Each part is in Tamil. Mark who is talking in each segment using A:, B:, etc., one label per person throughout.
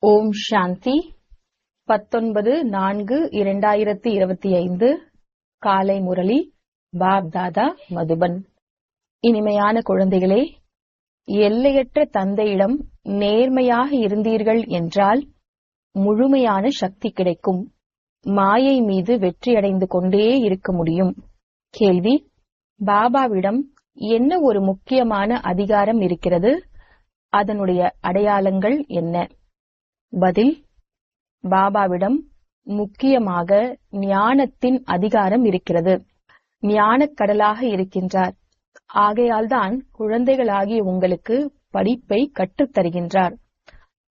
A: ஓம் சாந்தி 19/4/2025 காலை முரளி பாப் தாதா மதுபன். இனிமையான குழந்தைகளே, எல்லையற்ற தந்தையிடம் நேர்மையாக இருந்தீர்கள் என்றால் முழுமையான சக்தி கிடைக்கும். மாயை மீது வெற்றியடைந்து கொண்டே இருக்க முடியும். கேள்வி: பாபாவிடம் என்ன ஒரு முக்கியமான அதிகாரம் இருக்கிறது? அதனுடைய அடையாளங்கள் என்ன? பதில்: பாபாவிடம் முக்கியமாக ஞானத்தின் அதிகாரம் இருக்கிறது. ஞானக் கடலாக இருக்கின்றார். ஆகையால்தான் குழந்தைகளாகிய உங்களுக்கு படிப்பை கற்றுத் தருகின்றார்.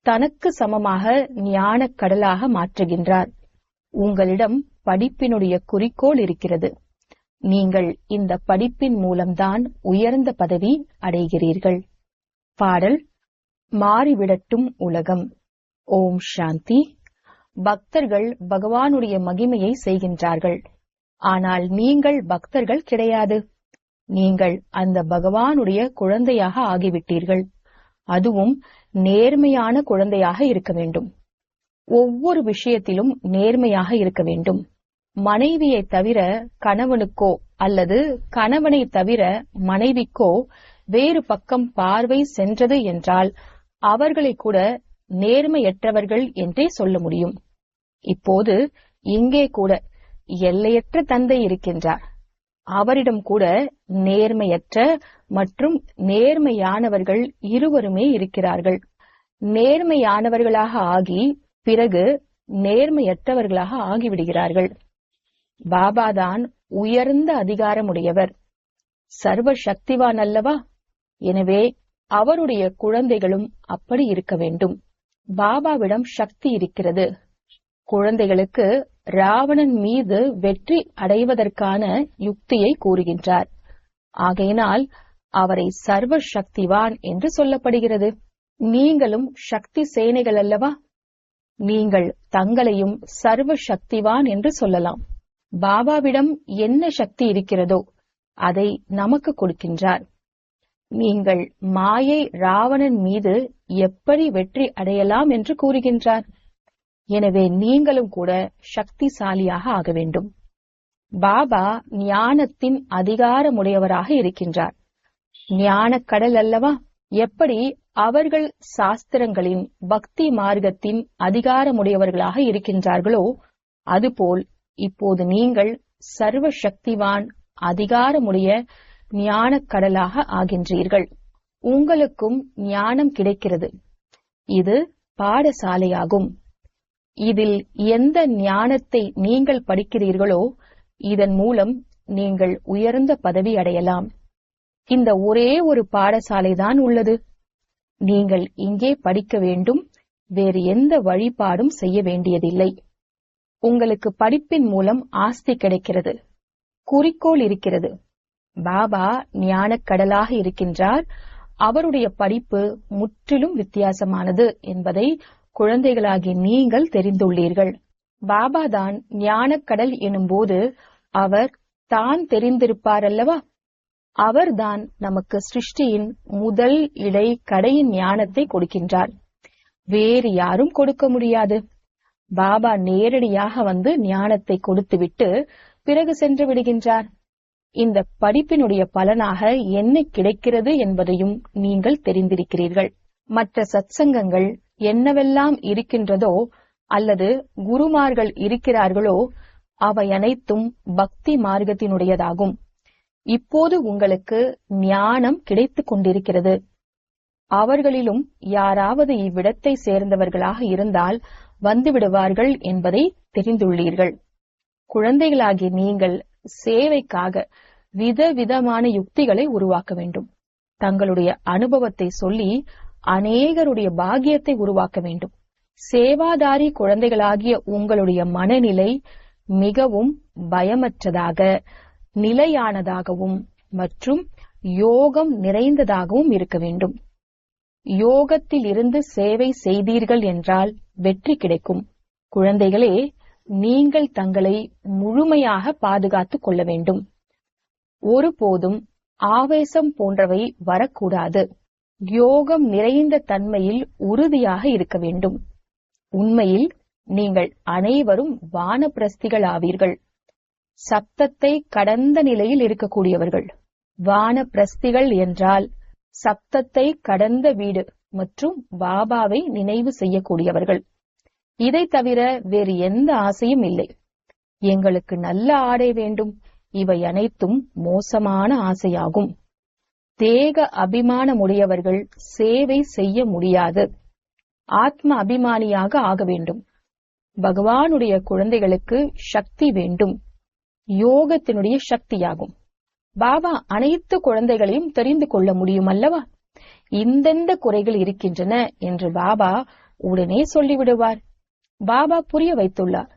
A: தனக்கு சமமாக ஞானக் கடலாக மாற்றுகின்றார். உங்களிடம் படிப்பினுடைய குறிக்கோள் இருக்கிறது. நீங்கள் இந்த படிப்பின் மூலம்தான் உயர்ந்த பதவி அடைகிறீர்கள். பாடல்: மாறிவிடட்டும் உலகம். ஓம் சாந்தி. பக்தர்கள் பகவானுடைய மகிமையை செய்கின்றார்கள். ஆனால் நீங்கள் பக்தர்கள் கிடையாது. நீங்கள் அந்த பகவானுடைய குழந்தையாக ஆகிவிட்டீர்கள். அதுவும் நேர்மையான குழந்தையாக இருக்க வேண்டும். ஒவ்வொரு விஷயத்திலும் நேர்மையாக இருக்க வேண்டும். மனைவியை தவிர கணவனுக்கோ அல்லது கணவனை தவிர மனைவிக்கோ வேறு பக்கம் பார்வை சென்றது என்றால் அவர்களை கூட நேர்மையற்றவர்கள் என்றே சொல்ல முடியும். இப்போது இங்கே கூட எல்லையற்ற தந்தை இருக்கின்றார். அவரிடம் கூட நேர்மையற்ற மற்றும் நேர்மையானவர்கள் இருவருமே இருக்கிறார்கள். நேர்மையானவர்களாக ஆகி பிறகு நேர்மையற்றவர்களாக ஆகிவிடுகிறார்கள். பாபாதான் உயர்ந்த அதிகாரமுடையவர், சர்வ சக்திவான் அல்லவா? எனவே அவருடைய குழந்தைகளும் அப்படி இருக்க வேண்டும். பாபாவிடம் சக்தி இருக்கிறது. குழந்தைகளுக்கு ராவணன் மீது வெற்றி அடைவதற்கான யுக்தியை கூறுகின்றார். ஆகையினால் அவரை சர்வ சக்திவான் என்று சொல்லப்படுகிறது. நீங்களும் சக்தி சேனைகள் அல்லவா? நீங்கள் தங்களையும் சர்வ சக்திவான் என்று சொல்லலாம். பாபாவிடம் என்ன சக்தி இருக்கிறதோ அதை நமக்கு கொடுக்கின்றார். நீங்கள் மாயை ராவணன் மீது எப்படி வெற்றி அடையலாம் என்று கூறுகின்றார். எனவே நீங்களும் கூட சக்திசாலியாக ஆக வேண்டும். பாபா ஞானத்தின் அதிகாரமுடையவராக இருக்கின்றார். ஞானக் கடல் அல்லவா? எப்படி அவர்கள் சாஸ்திரங்களின் பக்தி மார்க்கத்தின் அதிகாரமுடையவர்களாக இருக்கின்றார்களோ அதுபோல் இப்போது நீங்கள் சர்வ சக்திவான் அதிகாரமுடைய ஞானக் கடலாக ஆகின்றீர்கள். உங்களுக்கும் ஞானம் கிடைக்கிறது. இது பாடசாலையாகும். இதில் எந்த ஞானத்தை நீங்கள் படிக்கிறீர்களோ இதன் மூலம் நீங்கள் உயர்ந்த பதவி அடையலாம். இந்த ஒரே ஒரு பாடசாலைதான் உள்ளது. நீங்கள் இங்கே படிக்க வேண்டும். வேறு எந்த வழிபாடும் செய்ய வேண்டியதில்லை. உங்களுக்கு படிப்பின் மூலம் ஆஸ்தி கிடைக்கிறது. குறிக்கோள் இருக்கிறது. பாபா ஞானக் கடலாக இருக்கின்றார். அவருடைய படிப்பு முற்றிலும் வித்தியாசமானது என்பதை குழந்தைகளாகி நீங்கள் தெரிந்துள்ளீர்கள். பாபாதான் ஞானக்கடல் எனும்போது அவர் தான் தெரிந்திருப்பார் அல்லவா? அவர்தான் நமக்கு சிருஷ்டியின் முதல் இடை கடையின் ஞானத்தை கொடுக்கின்றார். வேறு யாரும் கொடுக்க முடியாது. பாபா நேரடியாக வந்து ஞானத்தை கொடுத்துவிட்டு பிறகு சென்று விடுகின்றார். இந்த படிப்பினுடைய பலனாக என்ன கிடைக்கிறது என்பதையும் நீங்கள் தெரிந்திருக்கிறீர்கள். மற்ற சத்சங்கங்கள் என்னவெல்லாம் இருக்கின்றதோ அல்லது குருமார்கள் இருக்கிறார்களோ அவை அனைத்தும் பக்தி மார்க்கத்தினுடையதாகும். இப்போது உங்களுக்கு ஞானம் கிடைத்துக் கொண்டிருக்கிறது. அவர்களிலும் யாராவது இவ்விடத்தை சேர்ந்தவர்களாக இருந்தால் வந்துவிடுவார்கள் என்பதை தெரிந்துள்ளீர்கள். குழந்தைகளாகிய நீங்கள் சேவைக்காக விதவிதமான யுக்திகளை உருவாக்க வேண்டும். தங்களுடைய அனுபவத்தை சொல்லி அநேகருடைய பாக்கியத்தை உருவாக்க வேண்டும். சேவாதாரி குழந்தைகளாகிய உங்களுடைய மனநிலை மிகவும் பயமற்றதாக, நிலையானதாகவும் மற்றும் யோகம் நிறைந்ததாகவும் இருக்க வேண்டும். யோகத்தில் இருந்து சேவை செய்தீர்கள் என்றால் வெற்றி கிடைக்கும். குழந்தைகளே, நீங்கள் தங்களை முழுமையாக பாதுகாத்துக் கொள்ள வேண்டும். ஒருபோதும் ஆவேசம் போன்றவை வரக்கூடாது. யோகம் நிறைந்த தன்மையில் உறுதியாக இருக்க வேண்டும். உண்மையில் நீங்கள் அனைவரும் வானப்பிரஸ்திகள் ஆவீர்கள். சப்தத்தை கடந்த நிலையில் இருக்கக்கூடியவர்கள். வானப்பிரஸ்திகள் என்றால் சப்தத்தை கடந்த வீடு மற்றும் பாபாவை நினைவு செய்யக்கூடியவர்கள். இதை தவிர வேறு எந்த ஆசையும் இல்லை. எங்களுக்கு நல்ல ஆடை வேண்டும், இவை அனைத்தும் மோசமான ஆசையாகும். தேக அபிமானமுடையவர்கள் சேவை செய்ய முடியாது. ஆத்ம அபிமானியாக ஆக வேண்டும். பகவானுடைய குழந்தைகளுக்கு சக்தி வேண்டும். யோகத்தினுடைய சக்தியாகும். பாபா அனைத்து குழந்தைகளையும் தெரிந்து கொள்ள முடியும் அல்லவா? இந்தெந்த குறைகள் இருக்கின்றன என்று பாபா உடனே சொல்லிவிடுவார். பாபா புரிய வைத்துள்ளார்.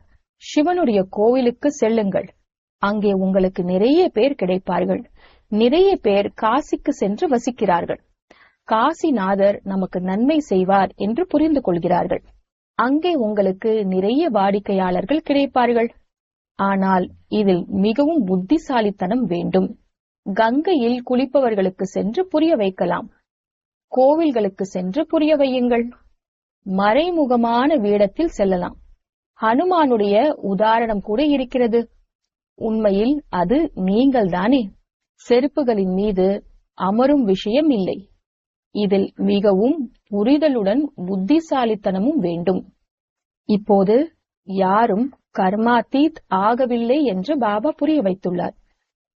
A: சிவனுடைய கோவிலுக்கு செல்லுங்கள். அங்கே உங்களுக்கு நிறைய பேர் கிடைப்பார்கள். நிறைய பேர் காசிக்கு சென்று வசிக்கிறார்கள். காசிநாதர் நமக்கு நன்மை செய்வார் என்று புரிந்து கொள்கிறார்கள். அங்கே உங்களுக்கு நிறைய வாடிக்கையாளர்கள் கிடைப்பார்கள். ஆனால் இதில் மிகவும் புத்திசாலித்தனம் வேண்டும். கங்கையில் குளிப்பவர்களுக்கு சென்று புரிய வைக்கலாம். கோவில்களுக்கு சென்று புரிய வையுங்கள். மறைமுகமான வேடத்தில் செல்லலாம். ஹனுமானுடைய உதாரணம் கூட இருக்கிறது. உண்மையில் அது நீங்கள்தானே. செருப்புகளின் மீது அமரும் விஷயம் இல்லை. இதில் மிகவும் புரிதலுடன் புத்திசாலித்தனமும் வேண்டும். இப்போது யாரும் கர்மாத்தீத் ஆகவில்லை என்று பாபா புரிய வைத்துள்ளார்.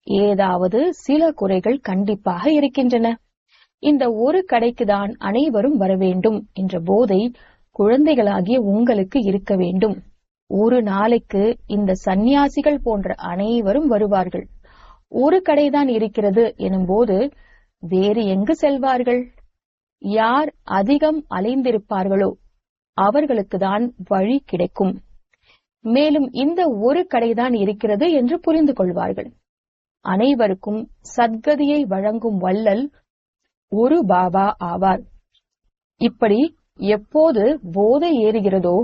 A: ஏதாவது சில குறைகள் கண்டிப்பாக இருக்கின்றன. இந்த ஒரு கடைக்குதான் அனைவரும் வர வேண்டும் என்ற போதை குழந்தைகளாகிய உங்களுக்கு இருக்க வேண்டும். ஒரு நாளைக்கு இந்த சந்நியாசிகள் போன்ற அனைவரும் வருவார்கள். ஒரு கடைதான் இருக்கிறது எனும் போது வேறு எங்கு செல்வார்கள்? யார் அதிகம் அலைந்திருப்பார்களோ அவர்களுக்குதான் வழி கிடைக்கும். மேலும் இந்த ஒரு கடைதான் இருக்கிறது என்று புரிந்து கொள்வார்கள். அனைவருக்கும் சத்கதியை வழங்கும் வள்ளல் ஒரு பாபா ஆவார். இப்படி எப்போது போதை ஏறுகிறதோ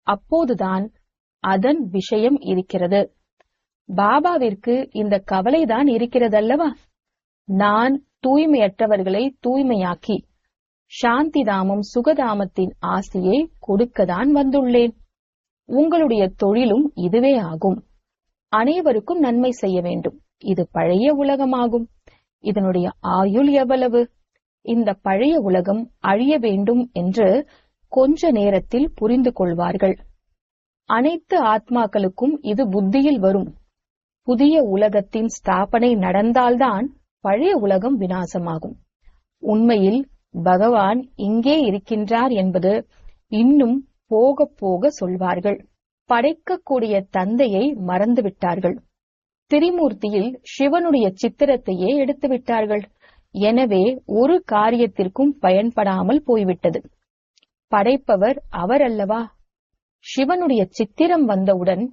A: அப்போதுதான் அதன் விஷயம் இருக்கிறது. பாபாவிற்கு இந்த கவலைதான் இருக்கிறதல்லவா? நான் தூய்மையற்றவர்களை தூய்மையாக்கி சாந்திதாமம் சுகதாமத்தின் ஆசையை கொடுக்கத்தான் வந்துள்ளேன். உங்களுடைய தொழிலும் இதுவே ஆகும். அனைவருக்கும் நன்மை செய்ய வேண்டும். இது பழைய உலகமாகும். இதனுடைய ஆயுள் எவ்வளவு? இந்த பழைய உலகம் அழிய வேண்டும் என்று கொஞ்ச நேரத்தில் புரிந்து கொள்வார்கள். அனைத்து ஆத்மாக்களுக்கும் இது புத்தியில் வரும். புதிய உலகத்தின் ஸ்தாபனை நடந்தால்தான் பழைய உலகம் விநாசமாகும். உண்மையில் பகவான் இங்கே இருக்கின்றார் என்பது இன்னும் போக போக சொல்வார்கள். படைக்கக்கூடிய தந்தையை மறந்துவிட்டார்கள். திரிமூர்த்தியில் சிவனுடைய சித்திரத்தையே எடுத்துவிட்டார்கள். எனவே ஒரு காரியத்திற்கும் பயன்படாமல் போய்விட்டது. படைப்பவர் அவர் அல்லவா? சிவனுடைய சித்திரம் வந்தவுடன்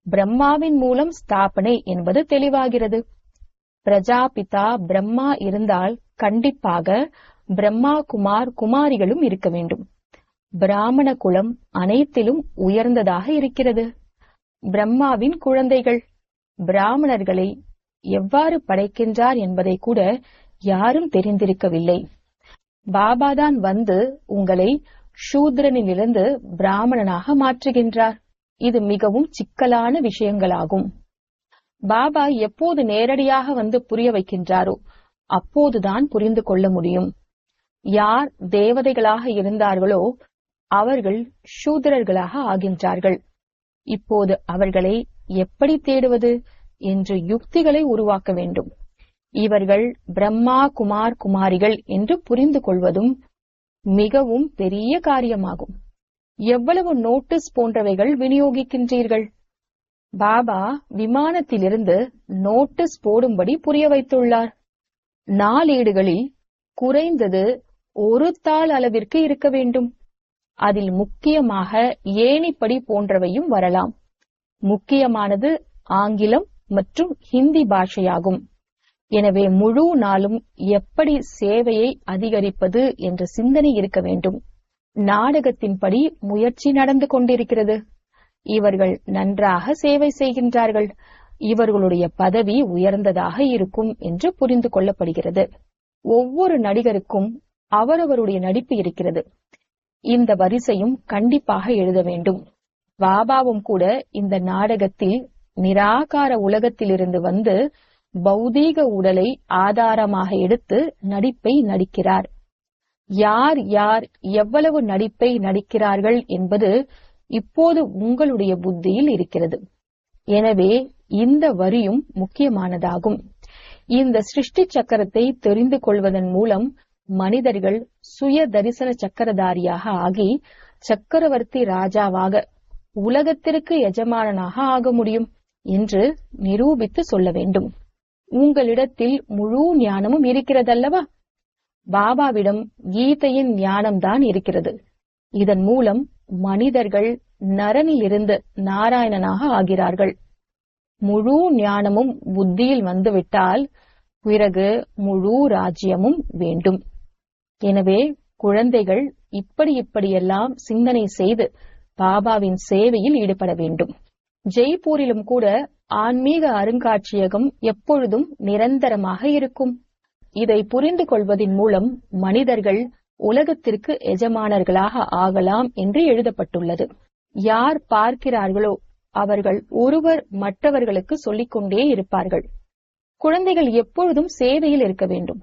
A: பிரம்மாவின் மூலம் ஸ்தாபனை என்பது தெளிவாகிறது. பிரஜாபிதா பிரம்மா இருந்தால் கண்டிப்பாக பிரம்மா குமார் குமாரிகளும் இருக்க வேண்டும். பிராமண குலம் அனைத்திலும் உயர்ந்ததாக இருக்கிறது. பிரம்மாவின் குழந்தைகள் பிராமணர்களை எவ்வாறு படைக்கின்றார் என்பதை கூட யாரும் தெரிந்திருக்கவில்லை. பாபாதான் வந்து உங்களை சூத்ரனிலிருந்து பிராமணனாக மாற்றுகின்றார். இது மிகவும் சிக்கலான விஷயங்களாகும். பாபா எப்போது நேரடியாக வந்து புரிய வைக்கின்றாரோ அப்போதுதான் புரிந்து கொள்ள முடியும். யார் தேவதைகளாக இருந்தார்களோ அவர்கள் சூத்ரர்களாக ஆகின்றார்கள். இப்போது அவர்களை எப்படி தேடுவது என்று யுக்திகளை உருவாக்க வேண்டும். இவர்கள் பிரம்மா குமார் குமாரிகள் என்று புரிந்து கொள்வதும் மிகவும் பெரிய காரியமாகும். எவ்வளவு நோட்டீஸ் போன்றவைகள் விநியோகிக்கின்றீர்கள்? பாபா விமானத்திலிருந்து நோட்டீஸ் போடும்படி புரிய வைத்துள்ளார். நாளேடுகளில் குறைந்தது ஒரு தாள் அளவிற்கு இருக்க வேண்டும். அதில் முக்கியமாக ஏணிப்படி போன்றவையும் வரலாம். முக்கியமானது ஆங்கிலம் மற்றும் ஹிந்தி பாஷையாகும். எனவே முழு நாளும் எப்படி சேவையை அதிகரிப்பது என்ற சிந்தனை இருக்க வேண்டும். நாடகத்தின்படி முயற்சி நடந்து கொண்டிருக்கிறது. இவர்கள் நன்றாக சேவை செய்கின்றார்கள். இவர்களுடைய பதவி உயர்ந்ததாக இருக்கும் என்று புரிந்து கொள்ளப்படுகிறது. ஒவ்வொரு நடிகருக்கும் அவரவருடைய நடிப்பு இருக்கிறது. இந்த வரிசையும் கண்டிப்பாக எழுத வேண்டும். பாபாவும் கூட இந்த நாடகத்தில் நிராகார உலகத்திலிருந்து வந்து பௌதீக உடலை ஆதாரமாக எடுத்து நடிப்பை நடிக்கிறார். யார் யார் எவ்வளவு நடிப்பை நடிக்கிறார்கள் என்பது இப்போது உங்களுடைய புத்தியில் இருக்கிறது. எனவே இந்த வரியும் முக்கியமானதாகும். இந்த சிருஷ்டி சக்கரத்தை தெரிந்து கொள்வதன் மூலம் மனிதர்கள் சுய தரிசன சக்கரதாரியாக ஆகி சக்கரவர்த்தி ராஜாவாக உலகத்திற்கு எஜமானனாக ஆக முடியும் என்று நிரூபித்து சொல்ல வேண்டும். உங்களிடத்தில் முழு ஞானமும் இருக்கிறதல்லவா? பாபாவிடம் கீதையின் ஞானம்தான் இருக்கிறது. இதன் மூலம் மனிதர்கள் நரனிலிருந்து நாராயணனாக ஆகிறார்கள். முழு ஞானமும் புத்தியில் வந்துவிட்டால் பிறகு முழு ராஜ்யமும் வேண்டும். எனவே குழந்தைகள் இப்படியெல்லாம் சிந்தனை செய்து பாபாவின் சேவையில் ஈடுபட வேண்டும். ஜெய்ப்பூரிலும் கூட ஆன்மீக அருங்காட்சியகம் எப்பொழுதும் நிரந்தரமாக இருக்கும். இதை புரிந்து கொள்வதன் மூலம் மனிதர்கள் உலகத்திற்கு எஜமானர்களாக ஆகலாம் என்று எழுதப்பட்டுள்ளது. யார் பார்க்கிறார்களோ அவர்கள் ஒருவர் மற்றவர்களுக்கு சொல்லிக்கொண்டே இருப்பார்கள். குழந்தைகள் எப்பொழுதும் சேவையில் இருக்க வேண்டும்.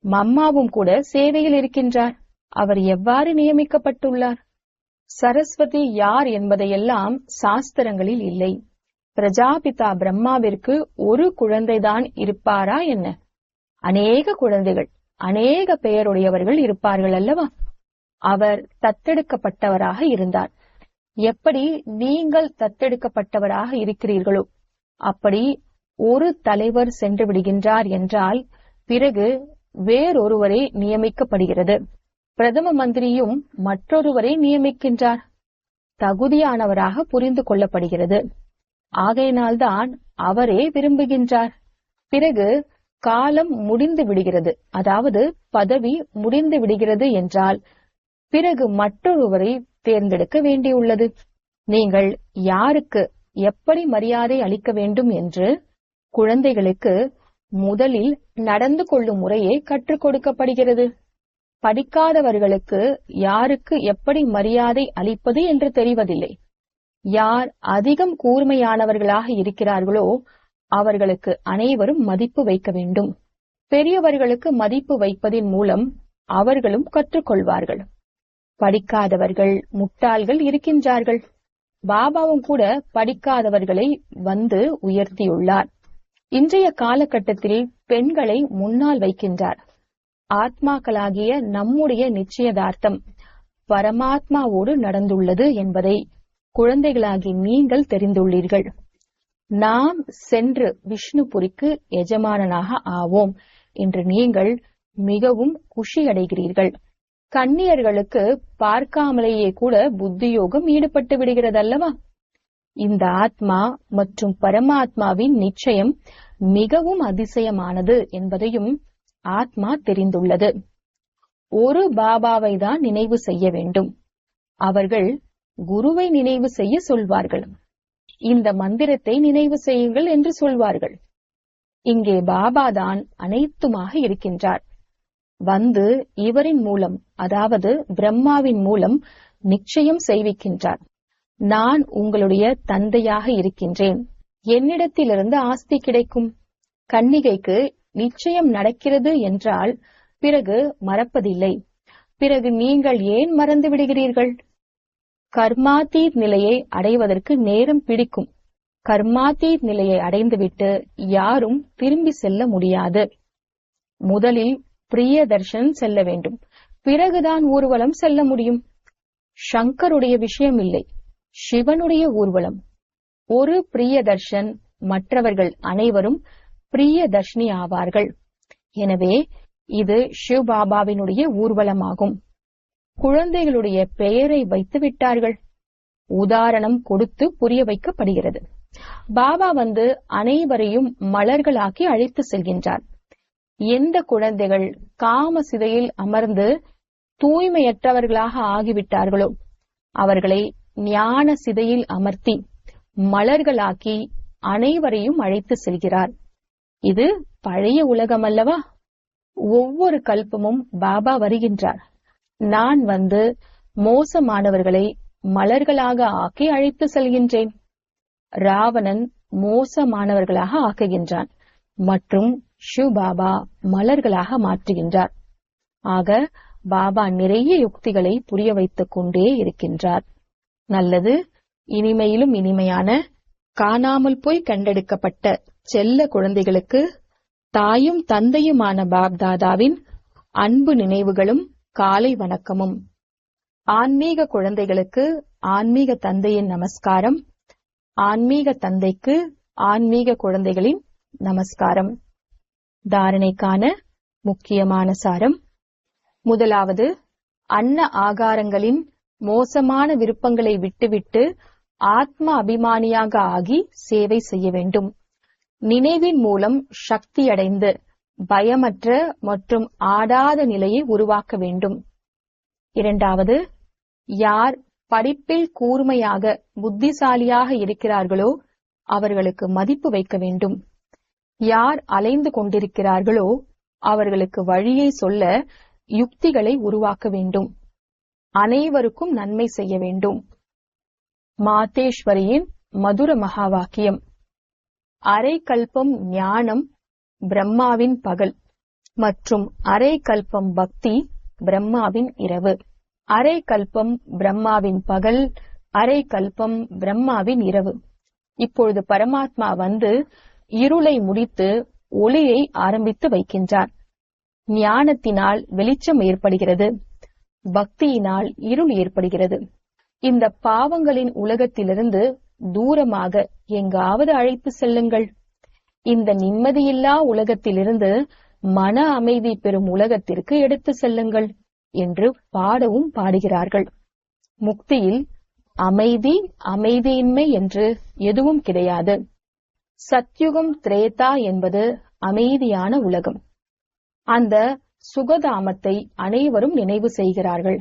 A: மம்மாவும் கூட சேவையில் இருக்கின்றார். அவர் எவ்வாறு நியமிக்கப்பட்டுள்ளார்? சரஸ்வதி யார் என்பதையெல்லாம் சாஸ்திரங்களில் இல்லை. பிரஜாபிதா பிரம்மாவிற்கு ஒரு குழந்தைதான் இருப்பாரா என்ன? அநேக குழந்தைகள், அநேக பெயருடையவர்கள் இருப்பார்கள் அல்லவா? அவர் தத்தெடுக்கப்பட்டவராக இருந்தார். எப்படி நீங்கள் தத்தெடுக்கப்பட்டவராக இருக்கிறீர்களோ அப்படி ஒரு தலைவர் சென்று விடுகின்றார் என்றால் பிறகு வேறொருவரை நியமிக்கப்படுகிறது. பிரதம மந்திரியும் மற்றொருவரை நியமிக்கின்றார். தகுதியானவராக புரிந்து கொள்ளப்படுகிறது. ஆகையினால்தான் அவரே விரும்புகின்றார். பிறகு காலம் முடிந்து விடுகிறது, அதாவது பதவி முடிந்து விடுகிறது என்றால் பிறகு மற்றொருவரை தேர்ந்தெடுக்க வேண்டியுள்ளது. நீங்கள் யாருக்கு எப்படி மரியாதை அளிக்க வேண்டும் என்று குழந்தைகளுக்கு முதலில் நடந்து கொள்ளும் முறையே கற்றுக் கொடுக்கப்படுகிறது. படிக்காதவர்களுக்கு யாருக்கு எப்படி மரியாதை அளிப்பது என்று தெரிவதில்லை. யார் அதிகம் கூர்மையானவர்களாக இருக்கிறார்களோ அவர்களுக்கு அனைவரும் மதிப்பு வைக்க வேண்டும். பெரியவர்களுக்கு மதிப்பு வைப்பதின் மூலம் அவர்களும் கற்றுக்கொள்வார்கள். படிக்காதவர்கள், முட்டாள்கள் இருக்கின்றார்கள். பாபாவும் கூட படிக்காதவர்களை வந்து உயர்த்தியுள்ளார். இன்றைய காலகட்டத்தில் பெண்களை முன்னால் வைக்கின்றார். ஆத்மாக்களாகிய நம்முடைய நிச்சயதார்த்தம் பரமாத்மாவோடு நடந்துள்ளது என்பதை குழந்தைகளாகி நீங்கள் தெரிந்துள்ளீர்கள். நாம் சென்று விஷ்ணுபுரிக்கு எஜமானனாக ஆவோம் என்று நீங்கள் மிகவும் குஷியடைகிறீர்கள். கன்னியர்களுக்கு பார்க்காமலேயே கூட புத்தியோகம் ஈடுபட்டு விடுகிறதல்லவா? இந்த ஆத்மா மற்றும் பரமாத்மாவின் நிச்சயம் மிகவும் அதிசயமானது என்பதையும் ஆத்மா தெரிந்துள்ளது. ஒரு பாபாவை தான் நினைவு செய்ய வேண்டும். அவர்கள் குருவை நினைவு செய்ய சொல்வார்கள். இந்த மந்திரத்தை நினைவு செய்யுங்கள் என்று சொல்வார்கள். இங்கே பாபா தான் அனைத்துமாக இருக்கின்றார். வந்து இவரின் மூலம், அதாவது பிரம்மாவின் மூலம் நிச்சயம் செய்விக்கின்றார். நான் உங்களுடைய தந்தையாக இருக்கின்றேன். என்னிடத்திலிருந்து ஆஸ்தி கிடைக்கும். கன்னிகைக்கு நிச்சயம் நடக்கிறது என்றால் பிறகு மறப்பதில்லை. பிறகு நீங்கள் ஏன் மறந்து விடுகிறீர்கள்? கர்மாதீத் நிலையை அடைவதற்கு நேரம் பிடிக்கும். கர்மாதீத் நிலையை அடைந்துவிட்டு யாரும் திரும்பி செல்ல முடியாது. முதலில் பிரியதர்ஷன் செல்ல வேண்டும், பிறகுதான் ஊர்வலம் செல்ல முடியும். சங்கருடைய விஷயம் இல்லை, சிவனுடைய ஊர்வலம். ஒரு பிரியதர்ஷன், மற்றவர்கள் அனைவரும் பிரியதர்ஷினி ஆவார்கள். எனவே இது சிவ பாபாவினுடைய ஊர்வலமாகும். குழந்தைகளுடைய பெயரை வைத்து விட்டார்கள். உதாரணம் கொடுத்து புரிய வைக்கப்படுகிறது. பாபா வந்து அனைவரையும் மலர்களாக்கி அழைத்து செல்கின்றார். எந்த குழந்தைகள் காம சிதையில் அமர்ந்து தூய்மையற்றவர்களாக ஆகிவிட்டார்களோ அவர்களை ஞான சிதையில் அமர்த்தி மலர்களாக்கி அனைவரையும் அழைத்து செல்கிறார். இது பழைய உலகம் அல்லவா? ஒவ்வொரு கல்பமும் பாபா வருகின்றார். நான் வந்து மோசமானவர்களை மலர்களாக ஆக்கி அழைத்து செல்கின்றேன். ராவணன் மோசமானவர்களாக ஆக்குகின்றான் மற்றும் ஷிவ் பாபா மலர்களாக மாற்றுகின்றார். ஆக பாபா நிறைய யுக்திகளை புரிய வைத்துக் கொண்டே இருக்கின்றார். நல்லது. இனிமையிலும் இனிமையான காணாமல் போய் கண்டெடுக்கப்பட்ட செல்ல குழந்தைகளுக்கு தாயும் தந்தையுமான பாப்தாதாவின் அன்பு நினைவுகளும் காலை வணக்கமும். ஆன்மீக குழந்தைகளுக்கு ஆன்மீக தந்தையின் நமஸ்காரம். ஆன்மீக தந்தைக்கு ஆன்மீக குழந்தைகளின் நமஸ்காரம். தாரணைக்கான முக்கியமான சாரம். முதலாவது, அன்ன ஆகாரங்களின் மோசமான விருப்பங்களை விட்டுவிட்டு ஆத்ம அபிமானியாக ஆகி சேவை செய்ய வேண்டும். நினைவின் மூலம் சக்தியடைந்து பயமற்ற மற்றும் ஆடாத நிலையை உருவாக்க வேண்டும். இரண்டாவது, யார் படிப்பில் கூர்மையாக புத்திசாலியாக இருக்கிறார்களோ அவர்களுக்கு மதிப்பு வைக்க வேண்டும். யார் அலைந்து கொண்டிருக்கிறார்களோ அவர்களுக்கு வழியை சொல்ல யுக்திகளை உருவாக்க வேண்டும். அனைவருக்கும் நன்மை செய்ய வேண்டும். மாதேஸ்வரியின் மதுர மகா வாக்கியம். அரை கல்பம் ஞானம் பிரம்மாவின் பகல் மற்றும் அரை கல்பம் பக்தி பிரம்மாவின் இரவு. அரை கல்பம் பிரம்மாவின் பகல், அரை கல்பம் பிரம்மாவின் இரவு. இப்பொழுது பரமாத்மா வந்து இருளை முடித்து ஒளியை ஆரம்பித்து வைக்கின்றார். ஞானத்தினால் வெளிச்சம் ஏற்படுகிறது, பக்தியினால் இருள் ஏற்படுகிறது. இந்த பாவங்களின் உலகத்திலிருந்து தூரமாக எங்காவது அழைத்து செல்லுங்கள். இந்த நிம்மதியில்லா உலகத்திலிருந்து மன அமைதி பெறும் உலகத்திற்கு எடுத்து செல்லுங்கள் என்று பாடவும் பாடுகிறார்கள். முக்தியில் அமைதி, அமைதியின்மை என்று எதுவும் கிடையாது. சத்யுகம், திரேதா என்பது அமைதியான உலகம். அந்த சுகதாமத்தை அனைவரும் நினைவு செய்கிறார்கள்.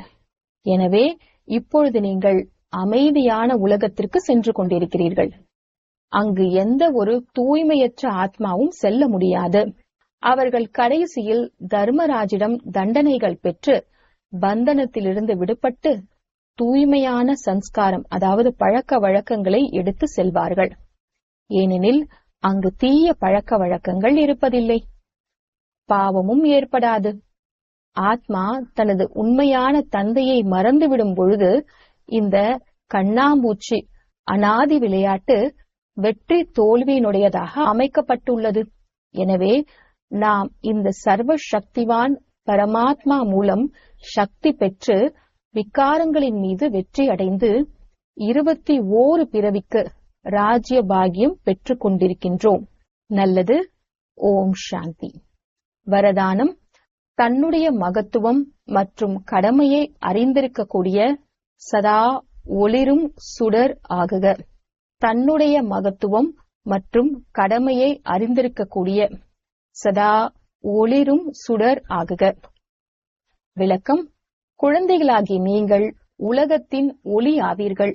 A: எனவே இப்பொழுது நீங்கள் அமைதியான உலகத்திற்கு சென்று கொண்டிருக்கிறீர்கள். அங்கு எந்த ஒரு தூய்மையற்ற ஆத்மாவும் செல்ல முடியாது. அவர்கள் கடைசியில் தர்மராஜிடம் தண்டனைகள் பெற்று பந்தனத்திலிருந்து விடுபட்டு தூய்மையான சன்ஸ்காரம், அதாவது பழக்க வழக்கங்களை எடுத்து செல்வார்கள். ஏனெனில் அங்கு தீய பழக்க வழக்கங்கள் இருப்பதில்லை, பாவமும் ஏற்படாது. ஆத்மா தனது உண்மையான தந்தையை மறந்துவிடும் பொழுது இந்த கண்ணாம்பூச்சி அனாதி விளையாட்டு வெற்றி தோல்வியினுடையதாக அமைக்கப்பட்டுள்ளது. எனவே நாம் இந்த சர்வ சக்திவான் பரமாத்மா மூலம் சக்தி பெற்று விகாரங்களின் மீது வெற்றி அடைந்து 21 பிறவிக்கு ராஜ்ய பாகியம் பெற்றுக் கொண்டிருக்கின்றோம். நல்லது. ஓம் சாந்தி. வரதானம். தன்னுடைய மகத்துவம் மற்றும் கடமையை அறிந்திருக்கக்கூடிய சதா ஒளிரும் சுடர் ஆகுக. தன்னுடைய மகத்துவம் மற்றும் கடமையை அறிந்திருக்கக்கூடிய சதா ஒளிரும் சுடர் ஆகுக. விளக்கம். குழந்தைகளாகி நீங்கள் உலகத்தின் ஒளி ஆவீர்கள்.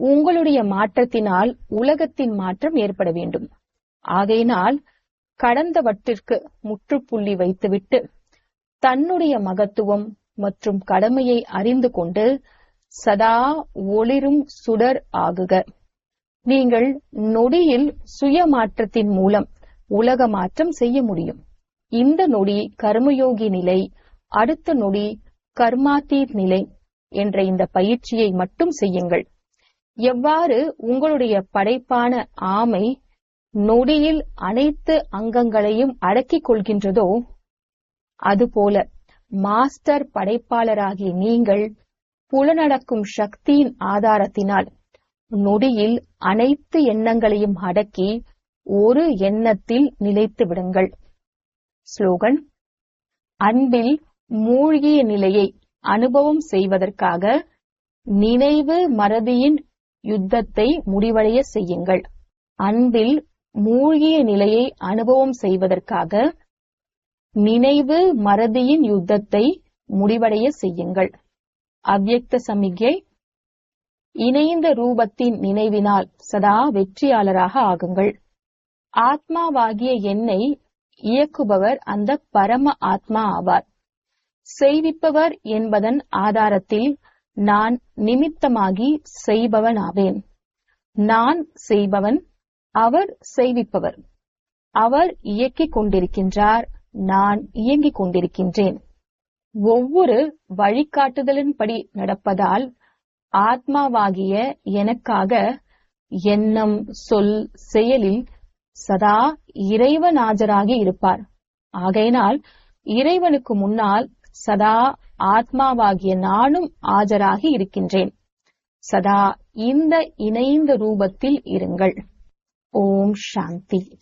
A: உங்களுடைய மாற்றத்தினால் உலகத்தின் மாற்றம் ஏற்பட வேண்டும். ஆகையினால் கடந்தவற்றிற்கு முற்றுப்புள்ளி வைத்துவிட்டு தன்னுடைய மகத்துவம் மற்றும் கடமையை அறிந்து கொண்டு சதா ஒளிரும் சுடர் ஆகுக. நீங்கள் நொடியில் சுய மாற்றத்தின் மூலம் உலக மாற்றம் செய்ய முடியும். இந்த நொடி கர்மயோகி நிலை, அடுத்த நொடி கர்மாத்தீத் நிலை என்ற இந்த பயிற்சியை மட்டும் செய்யுங்கள். எவ்வாறு உங்களுடைய படைப்பான ஆமை நொடியில் அனைத்து அங்கங்களையும் அடக்கிக் கொள்கின்றதோ அதுபோல மாஸ்டர் படைப்பாளராகிய நீங்கள் புலனடக்கும் சக்தியின் ஆதாரத்தினால் நொடியில் அனைத்து எண்ணங்களையும் அடக்கி ஒரு எண்ணத்தில் நிலைத்து விடுங்கள். ஸ்லோகன். அன்பில் மூழ்கிய நிலையை அனுபவம் செய்வதற்காக நினைவு மறதியின் யுத்தத்தை முடிவடைய செய்யுங்கள். அன்பில் மூழ்கிய நிலையை அனுபவம் செய்வதற்காக நினைவு மறதியின் யுத்தத்தை முடிவடைய செய்யுங்கள். அவ்யக்த சமிக்ஞை. இணைந்த ரூபத்தின் நினைவினால் சதா வெற்றியாளராக ஆகுங்கள். ஆத்மாவாகிய என்னை இயக்குபவர் அந்த பரம ஆத்மா ஆவார். செய்விப்பவர் என்பதன் ஆதாரத்தில் நான் நிமித்தமாகி செய்பவனாவேன். நான் செய்பவன், அவர் செய்விப்பவர். அவர் இயக்கிக் கொண்டிருக்கின்றார், நான் இயங்கிக் கொண்டிருக்கின்றேன். ஒவ்வொரு வழிகாட்டுதலின்படி நடப்பதால் ஆத்மாவாகிய எனக்காக எண்ணம், சொல், செயலில் சதா இறைவன் ஆஜராகி இருப்பார். ஆகையினால் இறைவனுக்கு முன்னால் சதா ஆத்மாவாகிய நானும் ஆஜராகி இருக்கின்றேன். சதா இந்த இணைந்த ரூபத்தில் இருங்கள். ஓம் சாந்தி.